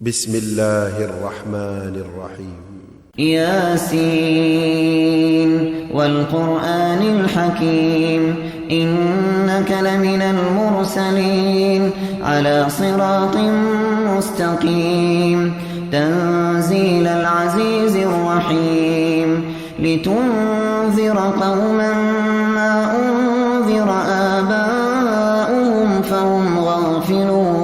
بسم الله الرحمن الرحيم ياسين والقرآن الحكيم إنك لمن المرسلين على صراط مستقيم تنزيل العزيز الرحيم لتنذر قوما ما أنذر آباؤهم فهم غافلون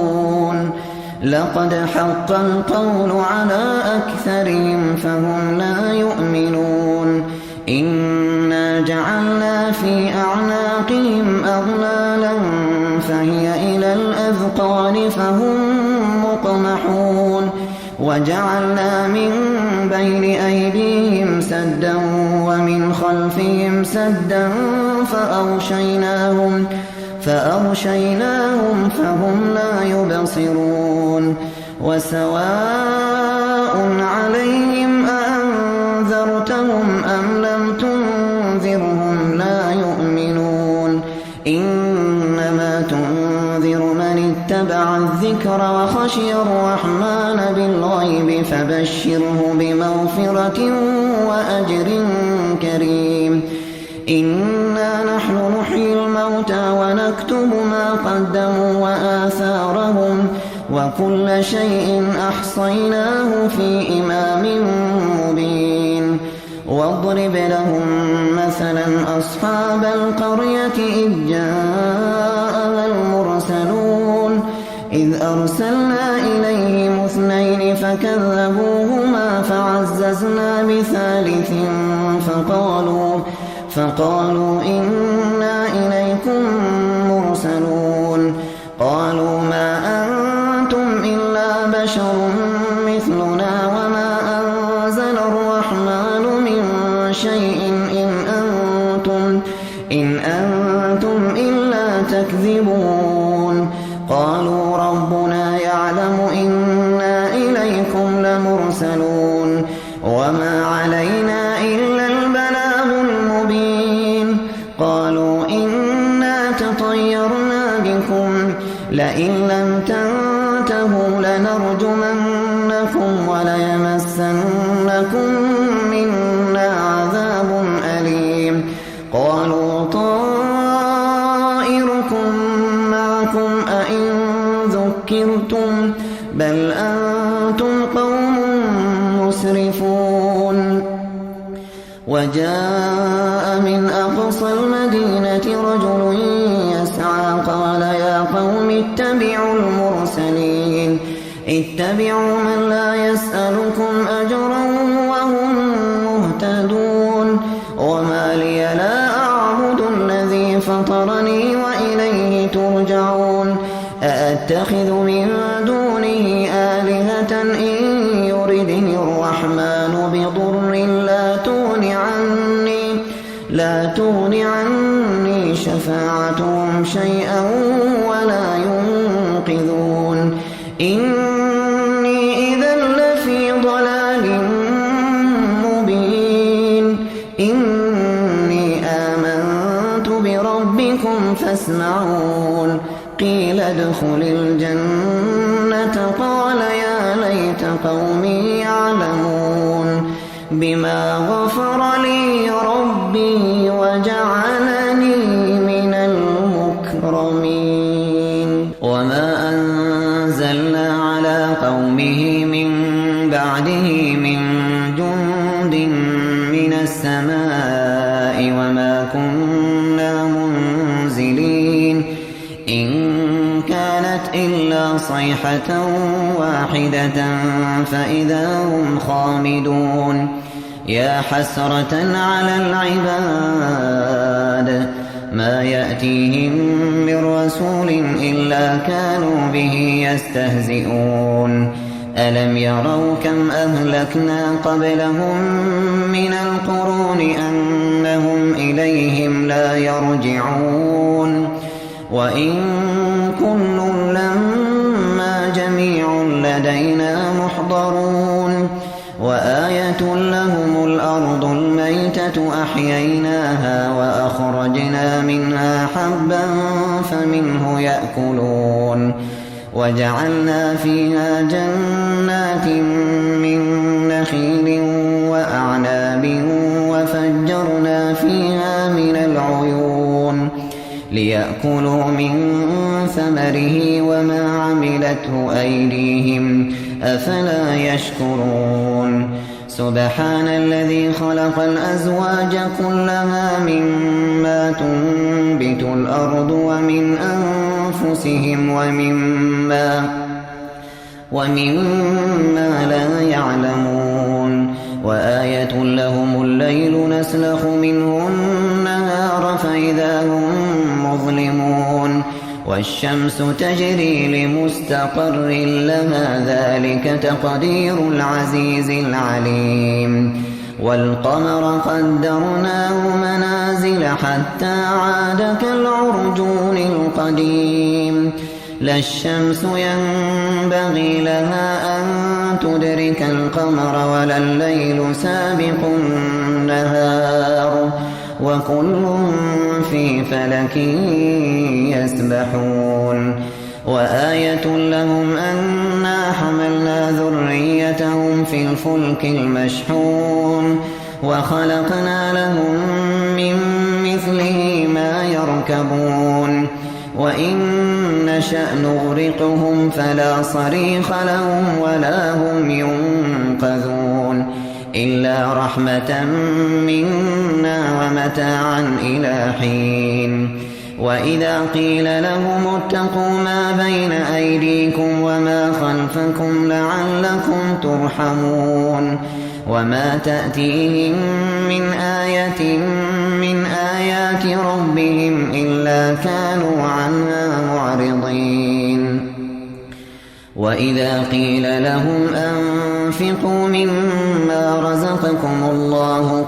لقد حق القول على أكثرهم فهم لا يؤمنون إنا جعلنا في أعناقهم أغلالا فهي إلى الأذقان فهم مقمحون وجعلنا من بين أيديهم سدا ومن خلفهم سدا فأغشيناهم فهم لا يبصرون وسواء عليهم أأنذرتهم أم لم تنذرهم لا يؤمنون إنما تنذر من اتبع الذكر وخشي الرحمن بالغيب فبشره بمغفرة وأجر كريم إنا نحن نحيي الموتى ونكتب ما قدموا وآثارهم وكل شيء أحصيناه في إمام مبين واضرب لهم مثلا أصحاب القرية إذ جاءها المرسلون إذ أرسلنا إليهم اثنين فكذبوهما فعززنا بثالث فقالوا إنا إليكم مرسلون قالوا ما أنتم إلا بشر مثلنا وما أنزل الرحمن من شيء إن أنتم إلا تكذبون قالوا ربنا يعلم إنا إليكم لمرسلون وما علينا إلا البلاغ المبين قالوا إنا تطيرنا بكم لئن لم تنتهوا لنرجمنكم وليمسنكم منا عذاب أليم قالوا طائركم معكم أئن ذكرتم بل أنتم قوم مسرفون وجاء من أقصى المدينة رجل يسعى قال يا قوم اتبعوا المرسلين اتبعوا من لا يسألكم أجرا وهم مهتدون وما لي لا أعبد الذي فطرني وإليه ترجعون أأتخذ من دونه آلهة إن يردني الرحمن بضر لا تغن عني شفاعتهم شيئا ولا ينقذون إني إذا لفي ضلال مبين إني آمنت بربكم فاسمعون قيل ادخل الجنة قال يا ليت قومي يعلمون بما غفر لي ربي وجعلني من المكرمين وما أنزلنا على قومه من بعده من جند من السماء وما كنا منزلين إن كانت إلا صيحة واحدة فإذا هم خامدون يا حسرة على العباد ما يأتيهم من رسول إلا كانوا به يستهزئون ألم يروا كم أهلكنا قبلهم من القرون أنهم إليهم لا يرجعون وإن كل لما جميع لدينا محضرون وآية لهم الأرض الميتة أحييناها وأخرجنا منها حبا فمنه يأكلون وجعلنا فيها جنات من نخيل وأعناب وفجرنا فيها من العيون ليأكلوا من ثمره وما عملته أيديهم أفلا يشكرون سبحان الذي خلق الأزواج كلها مما تنبت الأرض ومن أنفسهم ومما لا يعلمون وآية لهم الليل نسلخ منه النهار فإذا هم مظلمون والشمس تجري لمستقر لها ذلك تقدير العزيز العليم والقمر قدرناه منازل حتى عاد كالعرجون القديم لا الشمس ينبغي لها أن تدرك القمر ولا الليل سابق النهار وكل في فلك يسبحون وآية لهم أنا حملنا ذريتهم في الفلك المشحون وخلقنا لهم من مثله ما يركبون وإن نشأ نغرقهم فلا صريخ لهم ولا هم ينقذون إلا رحمة منا ومتاعا إلى حين وإذا قيل لهم اتقوا ما بين أيديكم وما خلفكم لعلكم ترحمون وما تأتيهم من آية من آيات ربهم إلا كانوا عنها معرضين وإذا قيل لهم أنفقوا مما رزقكم الله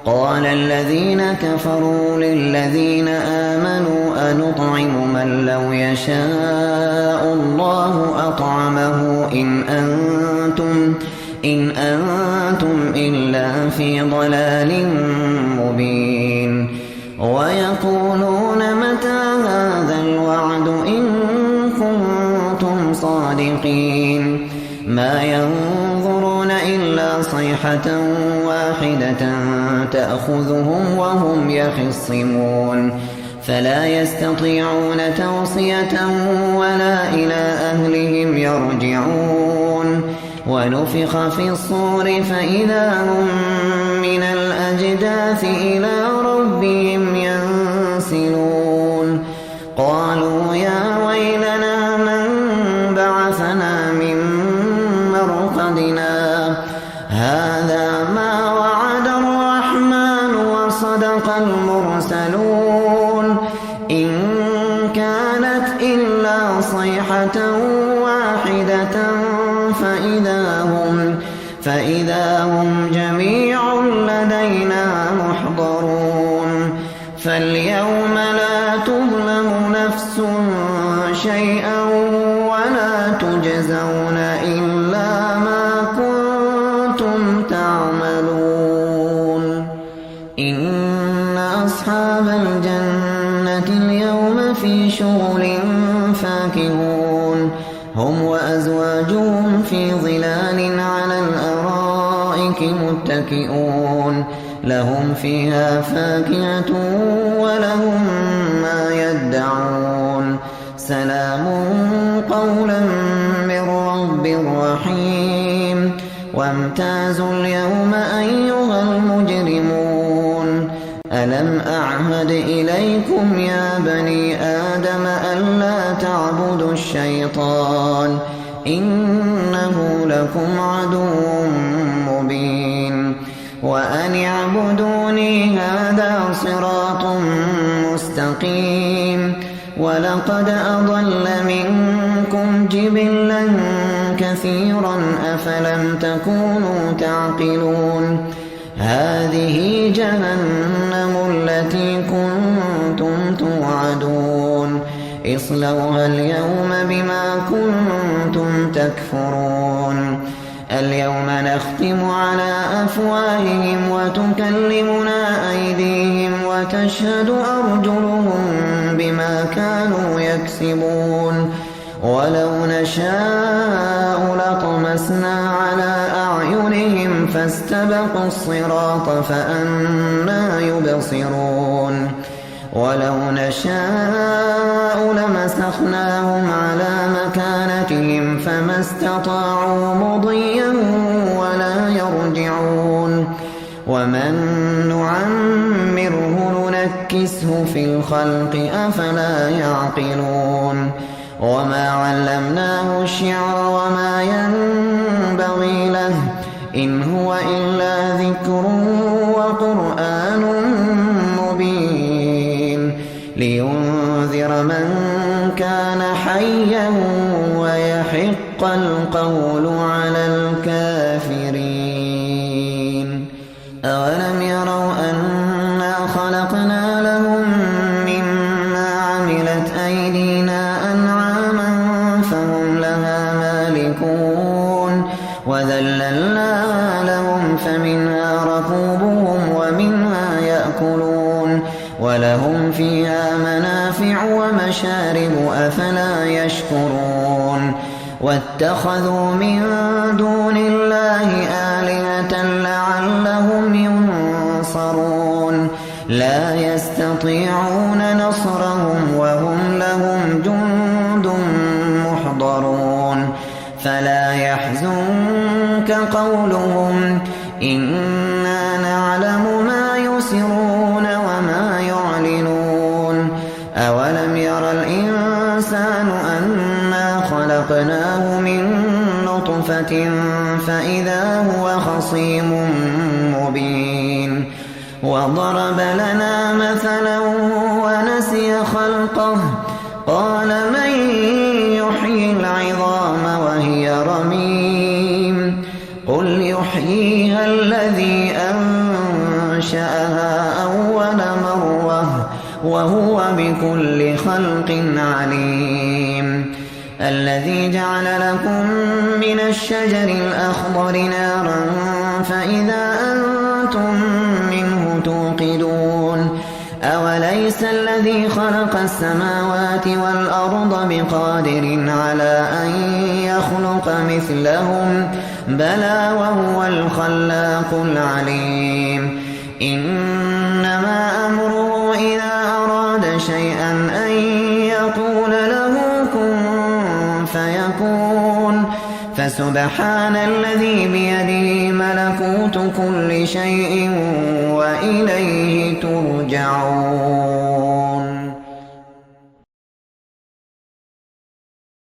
قال الذين كفروا للذين آمنوا أنطعم من لو يشاء الله أطعمه إن أنتم إلا في ضلال مبين ويقولون متى هذا الوعد إن كنتم صادقين ما ينظرون إلا صيحة واحدة تأخذهم وهم يخصمون فلا يستطيعون توصية ولا إلى أهلهم يرجعون ونفخ في الصور فإذا هم من الأجداث إلى ربهم ينسلون قالوا يا ويلنا من بعثنا من مرقدنا هذا ما وعد الرحمن وصدق المرسلون إن كانت إلا صيحة واحدة فإذا هم جميع لدينا محضرون فاليوم لا تظلم نفس شيئا ولا تجزون إلا ما كنتم تعملون إن أصحاب الجنة اليوم في شغل فاكهون هم وأزواجهم في ظلال على الأرائك متكئون لهم فيها فاكهة ولهم ما يدعون سلام قولا من رب رحيم وامتازوا اليوم أيها المجرمون ألم أعهد إليكم يا بني آدم ألا تعبدوا الشيطان إنه لكم عدو مبين وأن اعبدوني هذا صراط مستقيم ولقد أضل منكم جبلا كثيرا أفلم تكونوا تعقلون هذه جهنم التي كنتم توعدون اصلوها اليوم بما كنتم تكفرون اليوم نختم على أفواههم وتكلمنا أيديهم وتشهد أرجلهم بما كانوا يكسبون ولو نشاء لطمسنا على أعينهم فاستبقوا الصراط فأنى يبصرون ولو نشاء لمسخناهم على مكانتهم فما استطاعوا مضيا ولا يرجعون ومن نعمره ننكسه في الخلق أفلا يعقلون وما علمناه الشعر وما ينبغي له إن هو إلا ذكر وقرآن مبين لينذر من كان حيا ويحق القول على الكافرين أولم يروا أنا خلقنا لهم مما عملت أيدينا أنعاما فهم لها مالكون وذللنا لهم فمنها ركوبهم ومنها يأكلون ولهم فيها منافع ومشارب أفلا يشكرون واتخذوا من دون الله آلهة لعلهم ينصرون لا يستطيعون نصرهم وهم لهم جند محضرون فلا يحزنك قولهم إنا نعلم ما يسرون وما يعلنون أولم ير الإنسان أنا خلقناه من نطفة فإذا هو خصيم مبين وضرب لنا مثلا ونسي خلقه قال من يحيي العظام وهي رميم قل يحييها الذي أنشأها أول مرة وهو بكل خلق عليم الذي جعل لكم من الشجر الأخضر نارا فإذا أنتم منه توقدون أوليس الذي خلق السماوات والأرض بقادر على أن يخلق مثلهم بلى وهو الخلاق العليم إنما أمره إذا أراد شيئا أن يقول له كن فيكون فسبحان الذي بيده ملكوت كل شيء وإليه ترجعون